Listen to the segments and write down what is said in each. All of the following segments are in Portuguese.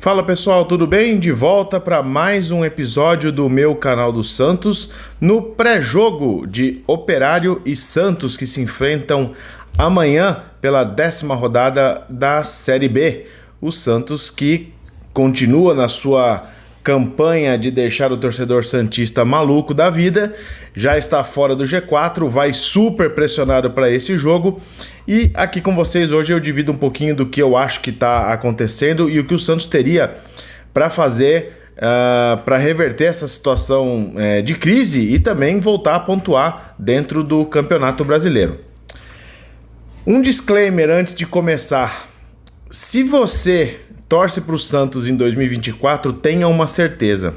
Fala pessoal, tudo bem? De volta para mais um episódio do meu canal do Santos no pré-jogo de Operário e Santos que se enfrentam amanhã pela 10ª rodada da Série B. O Santos que continua na sua campanha de deixar o torcedor santista maluco da vida, já está fora do G4, vai super pressionado para esse jogo. E aqui com vocês hoje eu divido um pouquinho do que eu acho que está acontecendo e o que o Santos teria para fazer para reverter essa situação de crise e também voltar a pontuar dentro do Campeonato Brasileiro. Um disclaimer antes de começar: se você torce para o Santos em 2024, tenha uma certeza: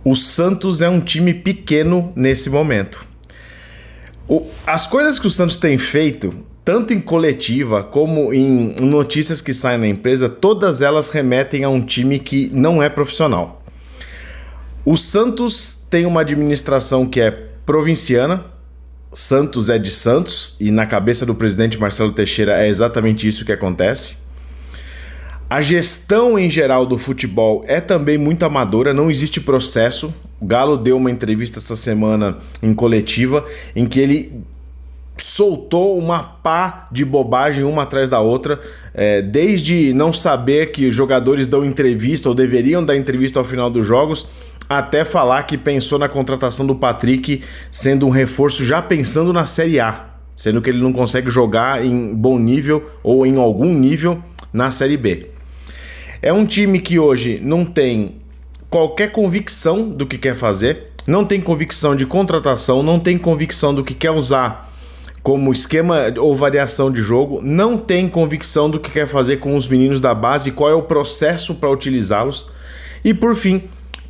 o Santos é um time pequeno nesse momento. As coisas que o Santos tem feito, tanto em coletiva como em notícias que saem na empresa, todas elas remetem a um time que não é profissional. O Santos tem uma administração que é provinciana. Santos é de Santos e na cabeça do presidente Marcelo Teixeira é exatamente isso que acontece. A gestão em geral do futebol é também muito amadora, não existe processo. O Galo deu uma entrevista essa semana em coletiva em que ele soltou uma pá de bobagem uma atrás da outra, desde não saber que os jogadores dão entrevista ou deveriam dar entrevista ao final dos jogos, até falar que pensou na contratação do Patrick sendo um reforço já pensando na Série A, sendo que ele não consegue jogar em bom nível ou em algum nível na Série B. É um time que hoje não tem qualquer convicção do que quer fazer, não tem convicção de contratação, não tem convicção do que quer usar como esquema ou variação de jogo, não tem convicção do que quer fazer com os meninos da base, qual é o processo para utilizá-los. E por fim,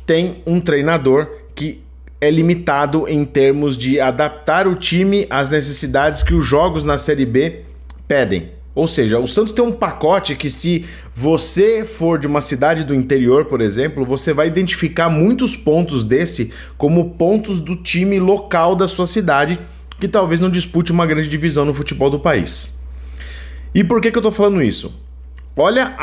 tem um treinador que é limitado em termos de adaptar o time às necessidades que os jogos na Série B pedem. Ou seja, o Santos tem um pacote que, se você for de uma cidade do interior, por exemplo, você vai identificar muitos pontos desse como pontos do time local da sua cidade, que talvez não dispute uma grande divisão no futebol do país. E por que eu estou falando isso? Olha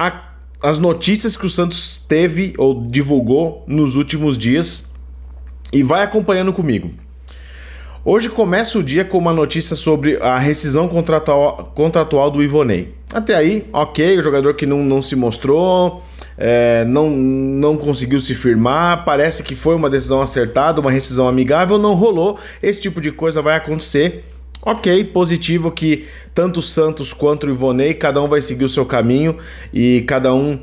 as notícias que o Santos teve ou divulgou nos últimos dias e vai acompanhando comigo. Hoje começa o dia com uma notícia sobre a rescisão contratual do Ivonei. Até aí, ok, o jogador que não se mostrou, não conseguiu se firmar, parece que foi uma decisão acertada, uma rescisão amigável, não rolou, esse tipo de coisa vai acontecer. Ok, positivo que tanto o Santos quanto o Ivonei, cada um vai seguir o seu caminho e cada um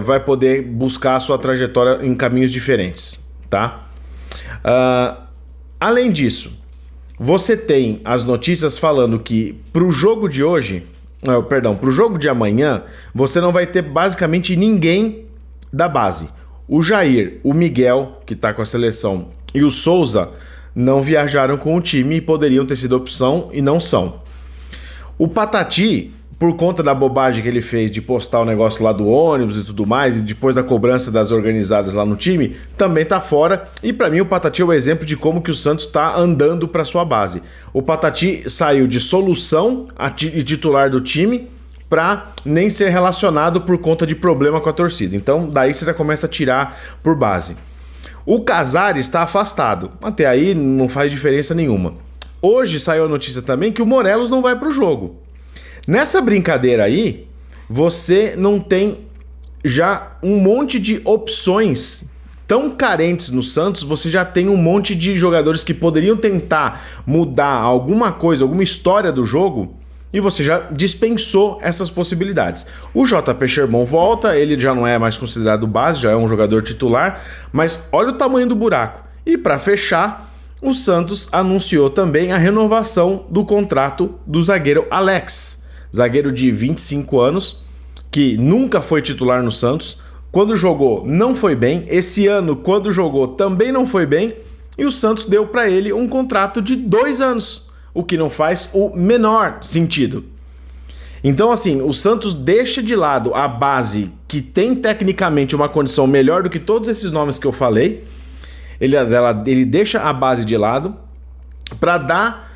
vai poder buscar a sua trajetória em caminhos diferentes, tá? Além disso, você tem as notícias falando que pro jogo de hoje, pro jogo de amanhã, você não vai ter basicamente ninguém da base. O Jair, o Miguel, que tá com a seleção, e o Souza não viajaram com o time e poderiam ter sido opção e não são. O Patati, por conta da bobagem que ele fez de postar o negócio lá do ônibus e tudo mais, e depois da cobrança das organizadas lá no time, também tá fora. E para mim o Patati é o exemplo de como que o Santos tá andando para sua base. O Patati saiu de solução e titular do time para nem ser relacionado por conta de problema com a torcida. Então daí você já começa a tirar por base. O Casares está afastado. Até aí não faz diferença nenhuma. Hoje saiu a notícia também que o Morelos não vai pro jogo. Nessa brincadeira aí, você não tem já um monte de opções tão carentes no Santos, você já tem um monte de jogadores que poderiam tentar mudar alguma coisa, alguma história do jogo, e você já dispensou essas possibilidades. O JP Sherman volta, ele já não é mais considerado base, já é um jogador titular, mas olha o tamanho do buraco. E para fechar, o Santos anunciou também a renovação do contrato do zagueiro Alex. Zagueiro de 25 anos, que nunca foi titular no Santos. Quando jogou, não foi bem. Esse ano, quando jogou, também não foi bem. E o Santos deu para ele um contrato de 2 anos, o que não faz o menor sentido. Então, assim, o Santos deixa de lado a base, que tem tecnicamente uma condição melhor do que todos esses nomes que eu falei. Ele deixa a base de lado para dar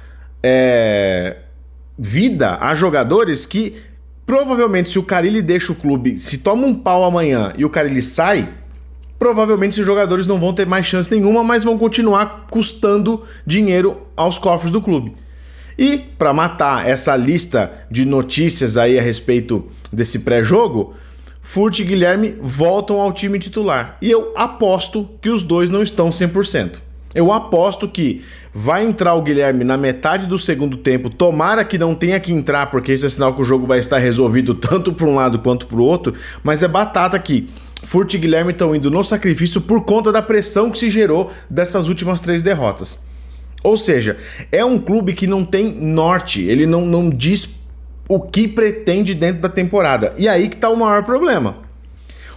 vida a jogadores que Provavelmente, se o Carille deixa o clube, se toma um pau amanhã e o Carille sai, provavelmente esses jogadores não vão ter mais chance nenhuma, mas vão continuar custando dinheiro aos cofres do clube. E, para matar essa lista de notícias aí a respeito desse pré-jogo, Furt e Guilherme voltam ao time titular. E eu aposto que os dois não estão 100%. Eu aposto que vai entrar o Guilherme na metade do segundo tempo. Tomara que não tenha que entrar, porque isso é sinal que o jogo vai estar resolvido tanto para um lado quanto para o outro. Mas é batata que Furt e Guilherme estão indo no sacrifício por conta da pressão que se gerou dessas últimas 3 derrotas. Ou seja, é um clube que não tem norte, ele não diz o que pretende dentro da temporada. E aí que tá o maior problema.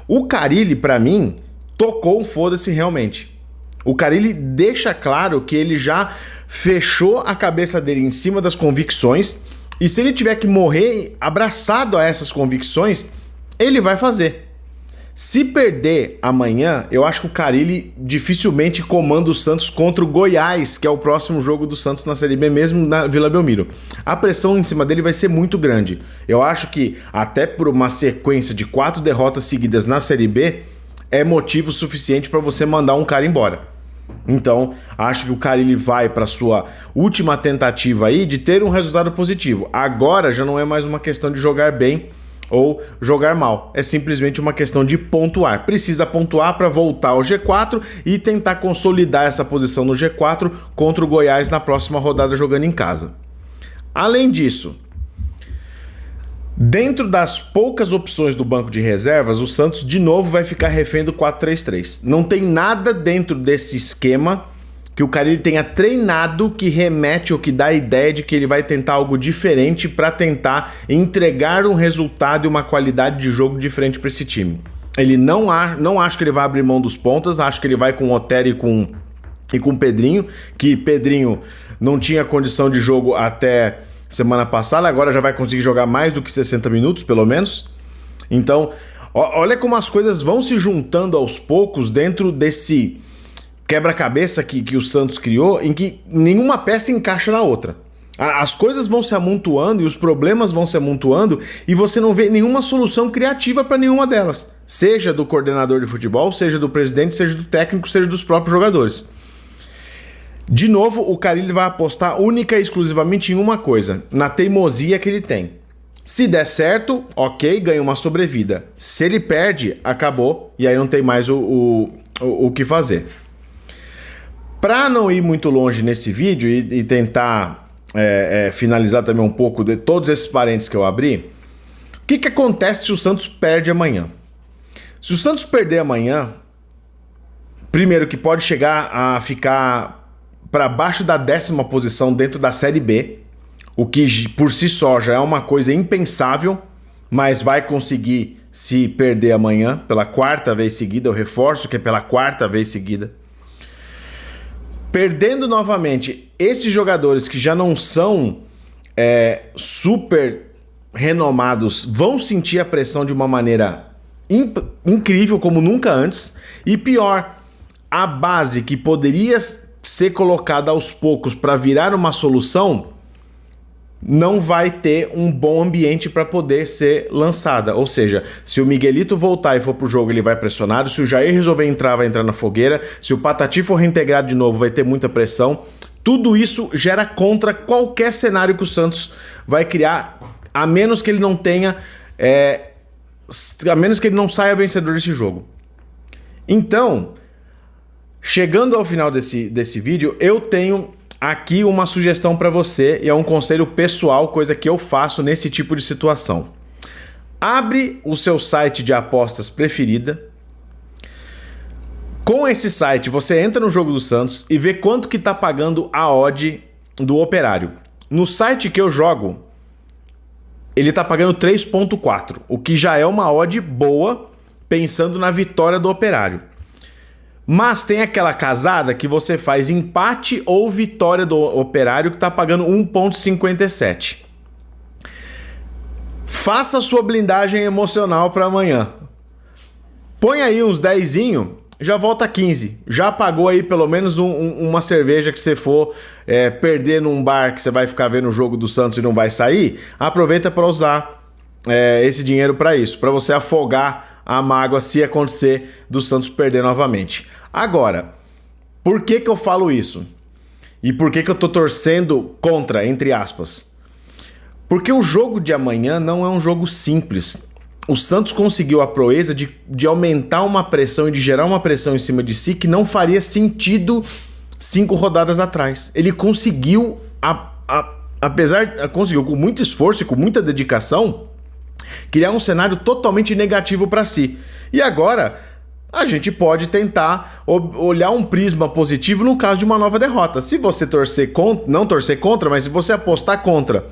O Carille, para mim, tocou um foda-se realmente. O Carille deixa claro que ele já fechou a cabeça dele em cima das convicções e se ele tiver que morrer abraçado a essas convicções, ele vai fazer. Se perder amanhã, eu acho que o Carille dificilmente comanda o Santos contra o Goiás, que é o próximo jogo do Santos na Série B, mesmo na Vila Belmiro. A pressão em cima dele vai ser muito grande. Eu acho que até por uma sequência de 4 derrotas seguidas na Série B, é motivo suficiente para você mandar um cara embora. Então, acho que o Carille vai para sua última tentativa aí de ter um resultado positivo. Agora já não é mais uma questão de jogar bem ou jogar mal, é simplesmente uma questão de pontuar. Precisa pontuar para voltar ao G4 e tentar consolidar essa posição no G4 contra o Goiás na próxima rodada jogando em casa. Além disso, dentro das poucas opções do banco de reservas, o Santos de novo vai ficar refém do 4-3-3. Não tem nada dentro desse esquema que o Carille tenha treinado que remete ou que dá a ideia de que ele vai tentar algo diferente para tentar entregar um resultado e uma qualidade de jogo diferente para esse time. Ele não acho que ele vai abrir mão dos pontas, acho que ele vai com o Otero e com o Pedrinho, que Pedrinho não tinha condição de jogo até semana passada, agora já vai conseguir jogar mais do que 60 minutos, pelo menos. Então, olha como as coisas vão se juntando aos poucos dentro desse quebra-cabeça que o Santos criou, em que nenhuma peça encaixa na outra. As coisas vão se amontoando e os problemas vão se amontoando e você não vê nenhuma solução criativa para nenhuma delas. Seja do coordenador de futebol, seja do presidente, seja do técnico, seja dos próprios jogadores. De novo, o Carille vai apostar única e exclusivamente em uma coisa, na teimosia que ele tem. Se der certo, ok, ganha uma sobrevida. Se ele perde, acabou e aí não tem mais o que fazer. Para não ir muito longe nesse vídeo e tentar finalizar também um pouco de todos esses parênteses que eu abri, o que acontece se o Santos perde amanhã? Se o Santos perder amanhã, primeiro que pode chegar a ficar para baixo da 10ª posição dentro da Série B, o que por si só já é uma coisa impensável, mas vai conseguir se perder amanhã pela 4ª vez seguida, eu reforço que é pela 4ª vez seguida. Perdendo novamente, esses jogadores que já não são super renomados vão sentir a pressão de uma maneira incrível, como nunca antes. E pior, a base que poderia ser colocada aos poucos para virar uma solução não vai ter um bom ambiente para poder ser lançada. Ou seja, se o Miguelito voltar e for pro jogo, ele vai pressionado. Se o Jair resolver entrar, vai entrar na fogueira. Se o Patati for reintegrado de novo, vai ter muita pressão. Tudo isso gera contra qualquer cenário que o Santos vai criar, a menos que ele não tenha... a menos que ele não saia vencedor desse jogo. Então, chegando ao final desse vídeo, eu tenho aqui uma sugestão para você e é um conselho pessoal, coisa que eu faço nesse tipo de situação. Abre o seu site de apostas preferida. Com esse site, você entra no jogo do Santos e vê quanto que tá pagando a odd do Operário. No site que eu jogo, ele tá pagando 3.4, o que já é uma odd boa, pensando na vitória do Operário. Mas tem aquela casada que você faz empate ou vitória do Operário que tá pagando 1.57. Faça a sua blindagem emocional para amanhã. Põe aí uns 10zinho, já volta 15. Já pagou aí pelo menos uma cerveja que você for perder num bar que você vai ficar vendo o jogo do Santos e não vai sair. Aproveita para usar esse dinheiro para isso, para você afogar a mágoa se acontecer do Santos perder novamente. Agora, por que eu falo isso? E por que eu tô torcendo contra, entre aspas? Porque o jogo de amanhã não é um jogo simples. O Santos conseguiu a proeza de aumentar uma pressão e de gerar uma pressão em cima de si que não faria sentido 5 rodadas atrás. Ele conseguiu, conseguiu com muito esforço e com muita dedicação, criar um cenário totalmente negativo para si. E agora a gente pode tentar olhar um prisma positivo no caso de uma nova derrota. Se você não torcer contra, mas se você apostar contra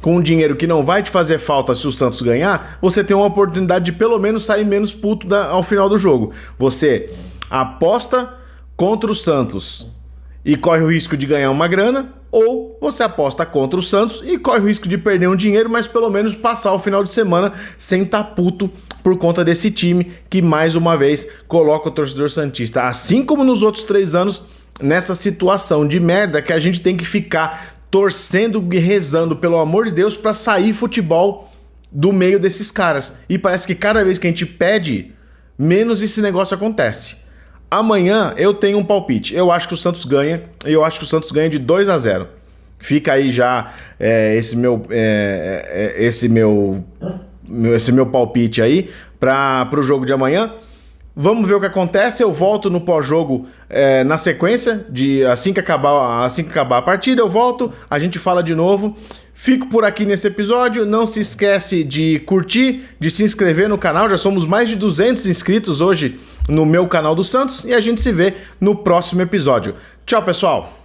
com um dinheiro que não vai te fazer falta se o Santos ganhar, você tem uma oportunidade de pelo menos sair menos puto ao final do jogo. Você aposta contra o Santos e corre o risco de ganhar uma grana, ou você aposta contra o Santos e corre o risco de perder um dinheiro, mas pelo menos passar o final de semana sem estar puto por conta desse time que mais uma vez coloca o torcedor santista, assim como nos outros 3 anos, nessa situação de merda que a gente tem que ficar torcendo e rezando, pelo amor de Deus, para sair futebol do meio desses caras. E parece que cada vez que a gente pede, menos esse negócio acontece. Amanhã eu tenho um palpite. Eu acho que o Santos ganha. E eu acho que o Santos ganha de 2-0. Fica aí já esse meu palpite aí para o jogo de amanhã. Vamos ver o que acontece. Eu volto no pós-jogo na sequência, assim que acabar a partida, eu volto, a gente fala de novo. Fico por aqui nesse episódio. Não se esquece de curtir, de se inscrever no canal. Já somos mais de 200 inscritos hoje no meu canal do Santos e a gente se vê no próximo episódio. Tchau, pessoal!